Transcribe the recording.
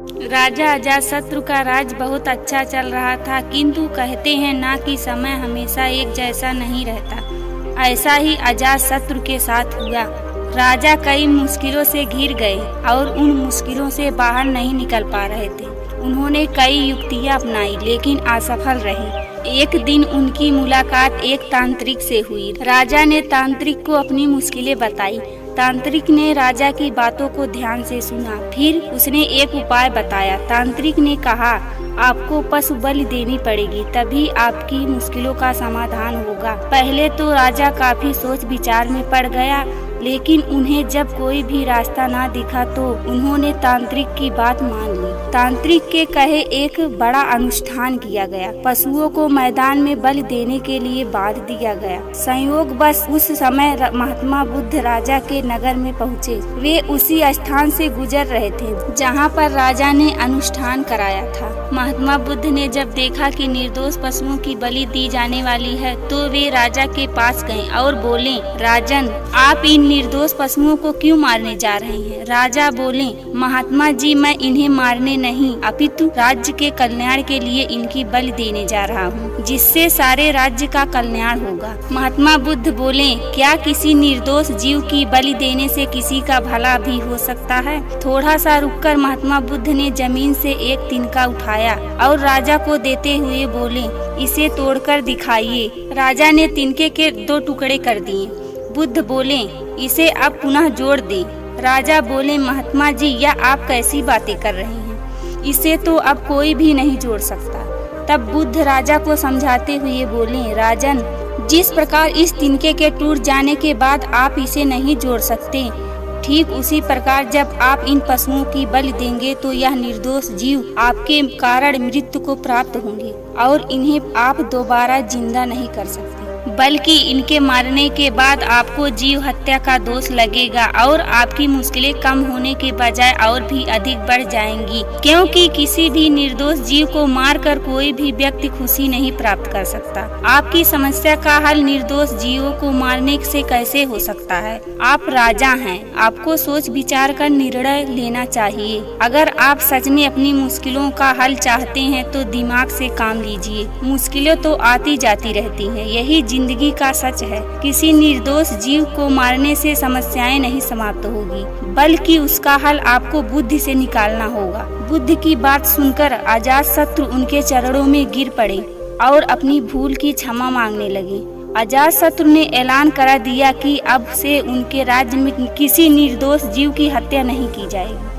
राजा अजातशत्रु का राज बहुत अच्छा चल रहा था, किंतु कहते हैं ना कि समय हमेशा एक जैसा नहीं रहता। ऐसा ही अजातशत्रु के साथ हुआ। राजा कई मुश्किलों से घिर गए और उन मुश्किलों से बाहर नहीं निकल पा रहे थे। उन्होंने कई युक्तियां अपनाई लेकिन असफल रही। एक दिन उनकी मुलाकात एक तांत्रिक से हुई। राजा ने तांत्रिक को अपनी मुश्किलें बताई। तांत्रिक ने राजा की बातों को ध्यान से सुना, फिर उसने एक उपाय बताया। तांत्रिक ने कहा, आपको पशु बलि देनी पड़ेगी, तभी आपकी मुश्किलों का समाधान होगा। पहले तो राजा काफी सोच विचार में पड़ गया, लेकिन उन्हें जब कोई भी रास्ता ना दिखा तो उन्होंने तांत्रिक की बात मान ली। तांत्रिक के कहे एक बड़ा अनुष्ठान किया गया। पशुओं को मैदान में बलि देने के लिए बांध दिया गया। संयोग बस उस समय महात्मा बुद्ध राजा के नगर में पहुँचे। वे उसी स्थान से गुजर रहे थे जहाँ पर राजा ने अनुष्ठान कराया था। महात्मा बुद्ध ने जब देखा कि निर्दोष पशुओं की बलि दी जाने वाली है तो वे राजा के पास गए और बोले, राजन, आप इन निर्दोष पशुओं को क्यों मारने जा रहे हैं? राजा बोले, महात्मा जी, मैं इन्हें मारने नहीं अपितु राज्य के कल्याण के लिए इनकी बलि देने जा रहा हूँ, जिससे सारे राज्य का कल्याण होगा। महात्मा बुद्ध बोले, क्या किसी निर्दोष जीव की बलि देने से किसी का भला भी हो सकता है? थोड़ा सा रुककर महात्मा बुद्ध ने जमीन से एक तिनका उठाया और राजा को देते हुए बोले, इसे तोड़कर दिखाइए। राजा ने तिनके के 2 टुकड़े कर दिए। बुद्ध बोले, इसे अब पुनः जोड़ दे। राजा बोले, महात्मा जी, यह आप कैसी बातें कर रहे हैं? इसे तो अब कोई भी नहीं जोड़ सकता। तब बुद्ध राजा को समझाते हुए बोले, राजन, जिस प्रकार इस तिनके के टूट जाने के बाद आप इसे नहीं जोड़ सकते, ठीक उसी प्रकार जब आप इन पशुओं की बलि देंगे तो यह निर्दोष जीव आपके कारण मृत्यु को प्राप्त होंगे और इन्हें आप दोबारा जिंदा नहीं कर सकते, बल्कि इनके मारने के बाद आपको जीव हत्या का दोष लगेगा और आपकी मुश्किलें कम होने के बजाय और भी अधिक बढ़ जाएंगी, क्योंकि किसी भी निर्दोष जीव को मारकर कोई भी व्यक्ति खुशी नहीं प्राप्त कर सकता। आपकी समस्या का हल निर्दोष जीवों को मारने से कैसे हो सकता है? आप राजा हैं, आपको सोच विचार कर निर्णय लेना चाहिए। अगर आप सच में अपनी मुश्किलों का हल चाहते हैं तो दिमाग से काम लीजिए। मुश्किलें तो आती जाती रहती हैं, यही जिंदगी का सच है। किसी निर्दोष जीव को मारने से समस्याएं नहीं समाप्त होगी, बल्कि उसका हल आपको बुद्धि से निकालना होगा। बुद्ध की बात सुनकर अजातशत्रु उनके चरणों में गिर पड़े और अपनी भूल की क्षमा मांगने लगे। अजातशत्रु ने ऐलान करा दिया कि अब से उनके राज्य में किसी निर्दोष जीव की हत्या नहीं की जाएगी।